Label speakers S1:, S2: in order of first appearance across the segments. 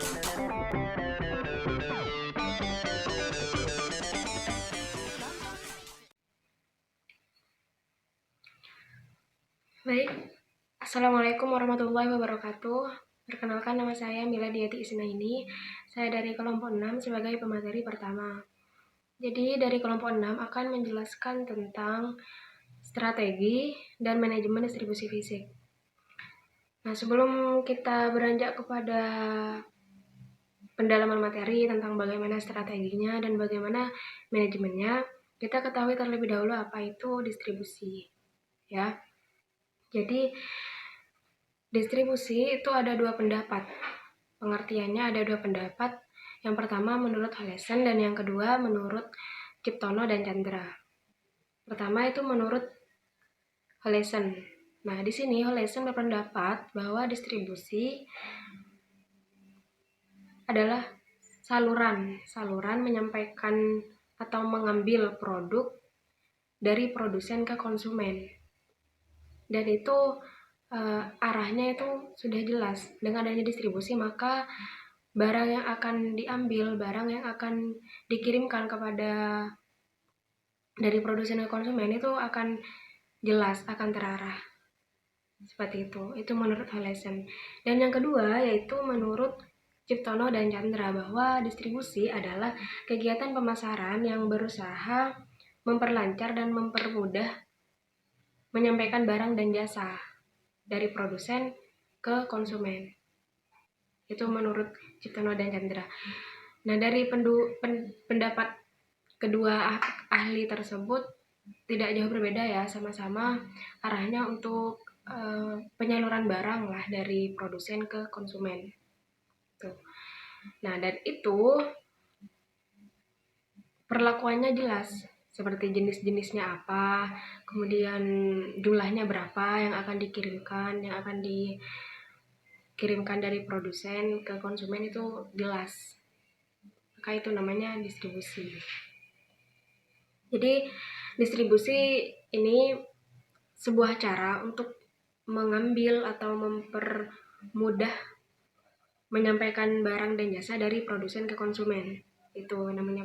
S1: Baik, Assalamualaikum warahmatullahi wabarakatuh. Perkenalkan, nama saya Mila Diati Isnaini. Saya dari kelompok 6 sebagai pemateri pertama. Jadi dari kelompok 6 akan menjelaskan tentang strategi dan manajemen distribusi fisik. Nah, sebelum kita beranjak kepada pendalaman materi tentang bagaimana strateginya dan bagaimana manajemennya, kita ketahui terlebih dahulu apa itu distribusi, ya. Jadi distribusi itu ada dua pendapat. Pengertiannya ada dua pendapat. Yang pertama menurut Holeson dan yang kedua menurut Ciptono dan Chandra. Pertama itu menurut Holeson. Nah, di sini Holeson berpendapat bahwa distribusi adalah saluran menyampaikan atau mengambil produk dari produsen ke konsumen. Dan itu arahnya itu sudah jelas. Dengan adanya distribusi, maka barang yang akan diambil, barang yang akan dikirimkan kepada dari produsen ke konsumen itu akan jelas, akan terarah. Seperti itu. Itu menurut Holeson. Dan yang kedua yaitu menurut Ciptono dan Chandra, bahwa distribusi adalah kegiatan pemasaran yang berusaha memperlancar dan mempermudah menyampaikan barang dan jasa dari produsen ke konsumen. Itu menurut Ciptono dan Chandra. Nah, dari pendapat kedua ahli tersebut tidak jauh berbeda ya, sama-sama arahnya untuk penyaluran barang lah dari produsen ke konsumen. Tuh. Nah, dan itu perlakuannya jelas, seperti jenis-jenisnya apa, kemudian jumlahnya berapa yang akan dikirimkan dari produsen ke konsumen, itu jelas. Maka itu namanya distribusi. Jadi distribusi ini sebuah cara untuk mengambil atau mempermudah menyampaikan barang dan jasa dari produsen ke konsumen. Itu namanya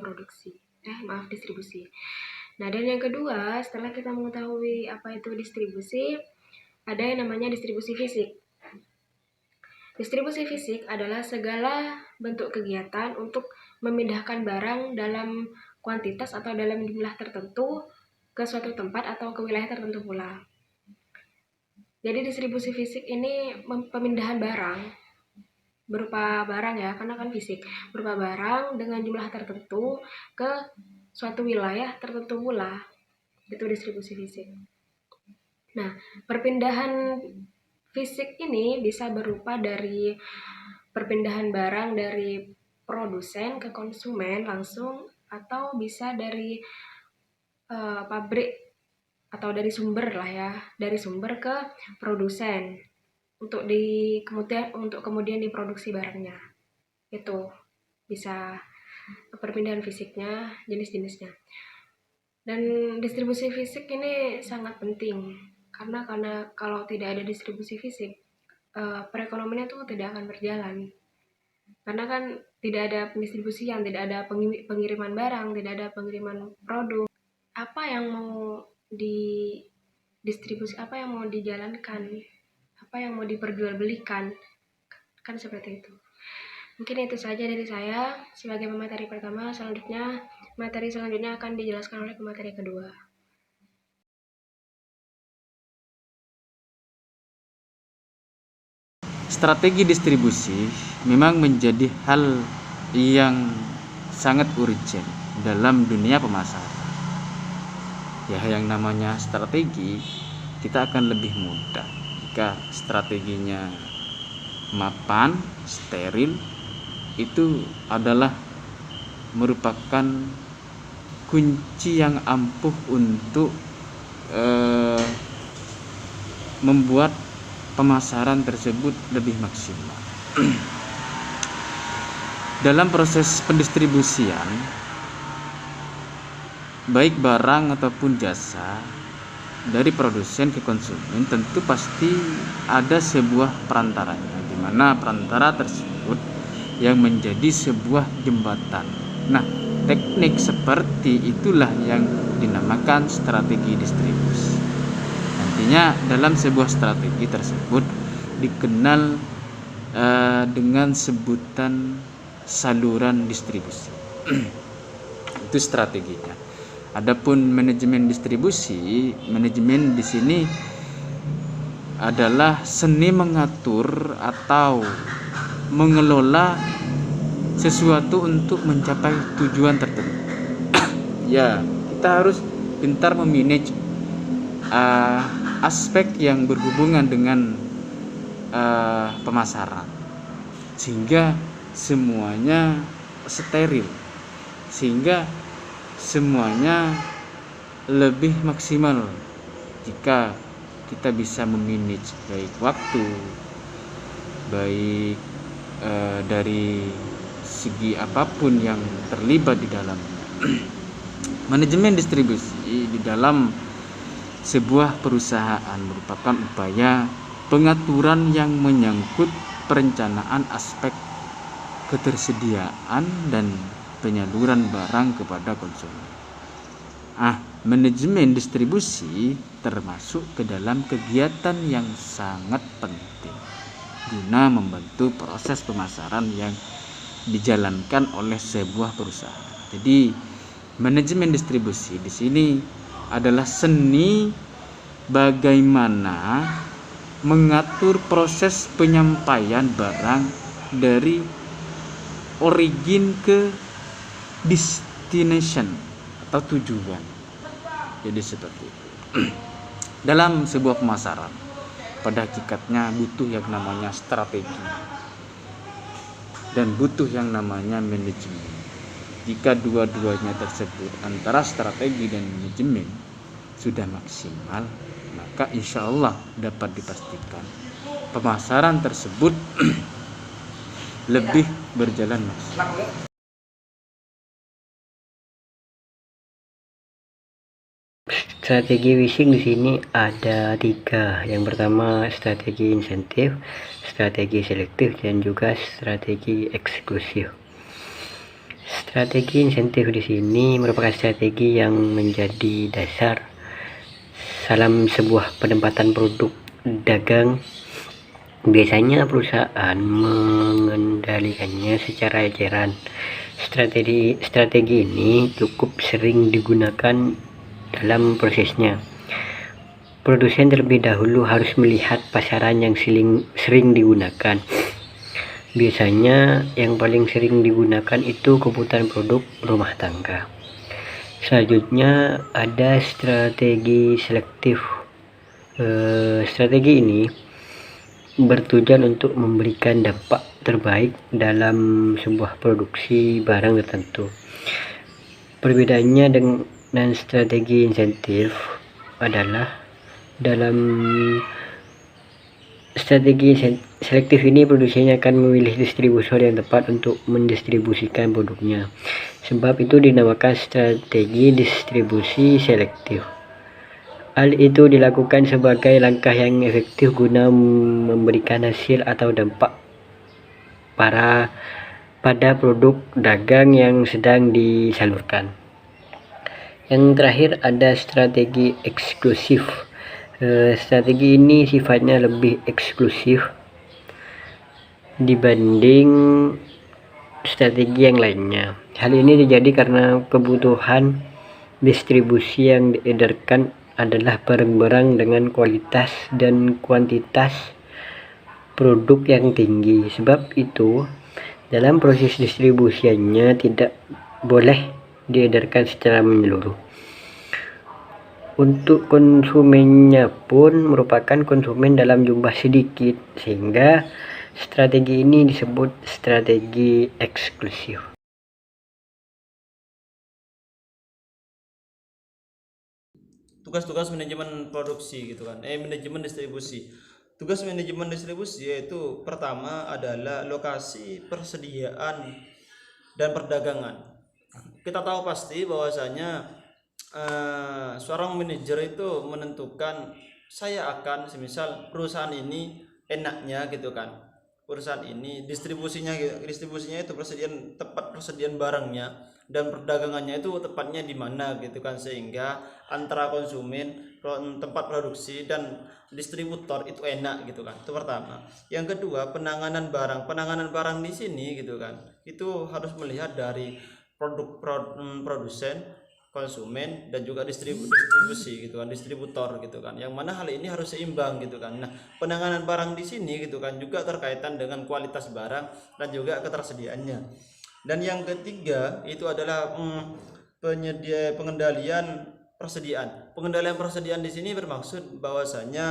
S1: distribusi. Nah, dan yang kedua, setelah kita mengetahui apa itu distribusi, ada yang namanya distribusi fisik. Distribusi fisik adalah segala bentuk kegiatan untuk memindahkan barang dalam kuantitas atau dalam jumlah tertentu ke suatu tempat atau ke wilayah tertentu pula. Jadi distribusi fisik ini pemindahan barang berupa barang ya, karena kan fisik, berupa barang dengan jumlah tertentu ke suatu wilayah tertentu pula. Itu distribusi fisik. Nah, perpindahan fisik ini bisa berupa dari perpindahan barang dari produsen ke konsumen langsung, atau bisa dari pabrik atau dari sumber lah ya, dari sumber ke produsen untuk kemudian diproduksi barangnya. Itu bisa perpindahan fisiknya, jenis-jenisnya. Dan distribusi fisik ini sangat penting karena kalau tidak ada distribusi fisik, perekonomian itu tidak akan berjalan. Karena kan tidak ada pendistribusian, tidak ada pengiriman barang, tidak ada pengiriman produk. Apa yang mau didistribusi, apa yang mau dijalankan, apa yang mau diperjualbelikan, kan seperti itu. Mungkin itu saja dari saya sebagai pemateri pertama. Materi selanjutnya akan dijelaskan oleh pemateri kedua.
S2: Strategi distribusi memang menjadi hal yang sangat urgent dalam dunia pemasaran. Ya, yang namanya strategi kita akan lebih mudah jika strateginya mapan, steril. Itu adalah merupakan kunci yang ampuh untuk membuat pemasaran tersebut lebih maksimal. Dalam proses pendistribusian, baik barang ataupun jasa dari produsen ke konsumen, tentu pasti ada sebuah perantaranya, di mana perantara tersebut yang menjadi sebuah jembatan. Nah, teknik seperti itulah yang dinamakan strategi distribusi. Nantinya dalam sebuah strategi tersebut dikenal dengan sebutan saluran distribusi. Itu strateginya. Adapun manajemen distribusi, manajemen di sini adalah seni mengatur atau mengelola sesuatu untuk mencapai tujuan tertentu. Ya, kita harus pintar memanage aspek yang berhubungan dengan pemasaran sehingga semuanya steril, sehingga semuanya lebih maksimal jika kita bisa memanage baik waktu, baik dari segi apapun yang terlibat di dalamnya. Manajemen distribusi di dalam sebuah perusahaan merupakan upaya pengaturan yang menyangkut perencanaan aspek ketersediaan dan penyaluran barang kepada konsumen. Manajemen distribusi termasuk ke dalam kegiatan yang sangat penting guna membantu proses pemasaran yang dijalankan oleh sebuah perusahaan. Jadi, manajemen distribusi di sini adalah seni bagaimana mengatur proses penyampaian barang dari origin ke destination atau tujuan. Jadi seperti itu. Dalam sebuah pemasaran, pada hakikatnya butuh yang namanya strategi dan butuh yang namanya manajemen. Jika dua-duanya tersebut antara strategi dan manajemen sudah maksimal, maka insya Allah dapat dipastikan pemasaran tersebut lebih berjalan maksimal.
S3: Strategi wishing di sini ada 3. Yang pertama strategi insentif, strategi selektif, dan juga strategi eksklusif. Strategi insentif di sini merupakan strategi yang menjadi dasar dalam sebuah penempatan produk dagang. Biasanya perusahaan mengendalikannya secara eceran. Strategi ini cukup sering digunakan dalam prosesnya. Produsen terlebih dahulu harus melihat pasaran yang sering digunakan. Biasanya yang paling sering digunakan itu kebutuhan produk rumah tangga. Selanjutnya ada strategi selektif. Strategi ini bertujuan untuk memberikan dampak terbaik dalam sebuah produksi barang tertentu. Perbedaannya dengan strategi insentif adalah dalam strategi selektif ini produsennya akan memilih distributor yang tepat untuk mendistribusikan produknya. Sebab itu dinamakan strategi distribusi selektif. Hal itu dilakukan sebagai langkah yang efektif guna memberikan hasil atau dampak pada produk dagang yang sedang disalurkan. Yang terakhir ada strategi eksklusif. Strategi ini sifatnya lebih eksklusif dibanding strategi yang lainnya. Hal ini terjadi karena kebutuhan distribusi yang diedarkan adalah barang-barang dengan kualitas dan kuantitas produk yang tinggi. Sebab itu dalam proses distribusinya tidak boleh diedarkan secara menyeluruh. Untuk konsumennya pun merupakan konsumen dalam jumlah sedikit, sehingga strategi ini disebut strategi eksklusif.
S4: Tugas-tugas manajemen produksi gitu kan, manajemen distribusi. Tugas manajemen distribusi yaitu pertama adalah lokasi persediaan dan perdagangan. Kita tahu pasti bahwasanya seorang manajer itu menentukan saya akan semisal perusahaan ini enaknya gitu kan, perusahaan ini distribusinya itu tempat persediaan barangnya dan perdagangannya itu tepatnya di mana gitu kan, sehingga antara konsumen, tempat produksi dan distributor itu enak gitu kan. Itu pertama. Yang kedua, penanganan barang di sini gitu kan, itu harus melihat dari produsen, konsumen, dan juga distribusi gitu kan, distributor gitu kan, yang mana hal ini harus seimbang gitu kan. Nah, penanganan barang di sini gitu kan juga terkaitan dengan kualitas barang dan juga ketersediaannya. Dan yang ketiga itu adalah pengendalian persediaan di sini bermaksud bahwasanya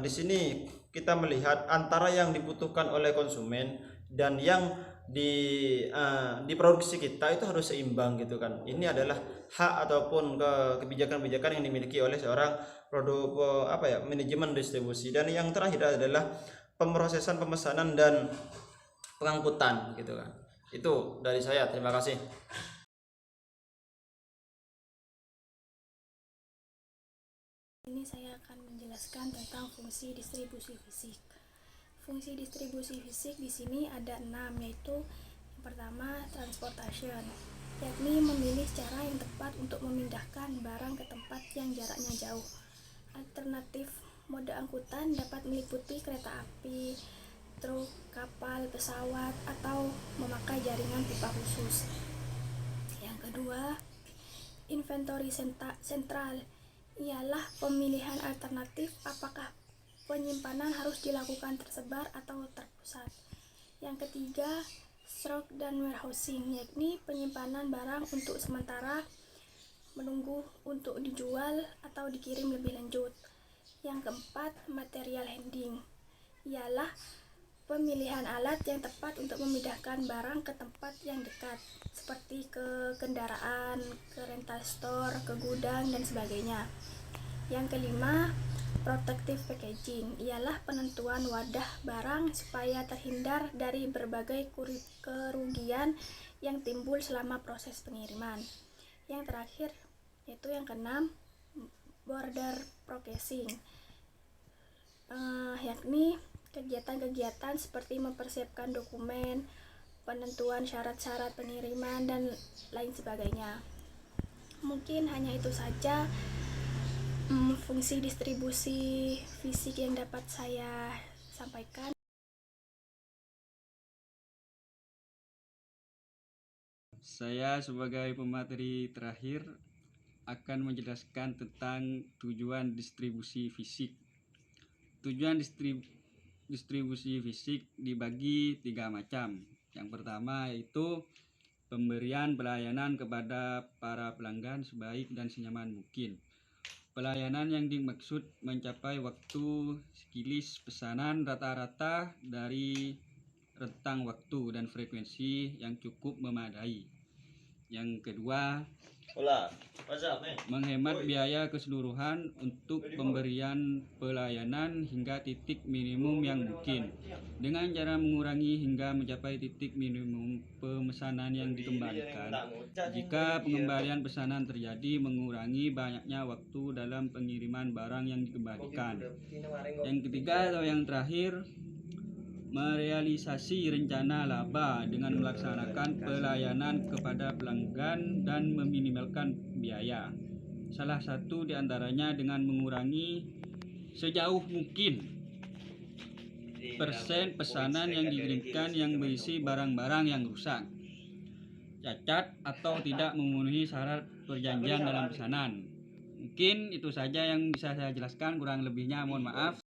S4: di sini kita melihat antara yang dibutuhkan oleh konsumen dan yang diproduksi kita itu harus seimbang gitu kan. Ini adalah hak ataupun kebijakan-kebijakan yang dimiliki oleh seorang manajemen distribusi. Dan yang terakhir adalah pemrosesan, pemesanan, dan pengangkutan gitu kan. Itu dari saya, terima kasih.
S5: Ini saya akan menjelaskan tentang fungsi distribusi fisik. Fungsi distribusi fisik di sini ada 6, yaitu yang pertama transportation, yakni memilih cara yang tepat untuk memindahkan barang ke tempat yang jaraknya jauh. Alternatif mode angkutan dapat meliputi kereta api, truk, kapal, pesawat, atau memakai jaringan pipa khusus. Yang kedua, inventory sentral ialah pemilihan alternatif apakah penyimpanan harus dilakukan tersebar atau terpusat. Yang ketiga, stock dan warehousing, yakni penyimpanan barang untuk sementara menunggu untuk dijual atau dikirim lebih lanjut. Yang keempat, material handling ialah pemilihan alat yang tepat untuk memindahkan barang ke tempat yang dekat, seperti ke kendaraan, ke rental store, ke gudang, dan sebagainya. Yang kelima, protective packaging ialah penentuan wadah barang supaya terhindar dari berbagai kerugian yang timbul selama proses pengiriman. Yang terakhir, yaitu yang keenam, border processing, yakni kegiatan-kegiatan seperti mempersiapkan dokumen, penentuan syarat-syarat pengiriman, dan lain sebagainya. Mungkin hanya itu saja fungsi distribusi fisik yang dapat saya sampaikan.
S2: Saya sebagai pemateri terakhir akan menjelaskan tentang tujuan distribusi fisik. Tujuan distribusi fisik dibagi 3 macam. Yang pertama yaitu pemberian pelayanan kepada para pelanggan sebaik dan senyaman mungkin. Pelayanan yang dimaksud mencapai waktu siklus pesanan rata-rata dari rentang waktu dan frekuensi yang cukup memadai. Yang kedua, menghemat biaya keseluruhan untuk pemberian pelayanan hingga titik minimum yang mungkin, dengan cara mengurangi hingga mencapai titik minimum pemesanan yang dikembalikan. Jika pengembalian pesanan terjadi, mengurangi banyaknya waktu dalam pengiriman barang yang dikembalikan. Yang ketiga atau yang terakhir, merealisasi rencana laba dengan melaksanakan pelayanan kepada pelanggan dan meminimalkan biaya. Salah satu di antaranya dengan mengurangi sejauh mungkin persen pesanan yang dikirimkan yang berisi barang-barang yang rusak, cacat, atau tidak memenuhi syarat perjanjian dalam pesanan. Mungkin itu saja yang bisa saya jelaskan, kurang lebihnya mohon maaf.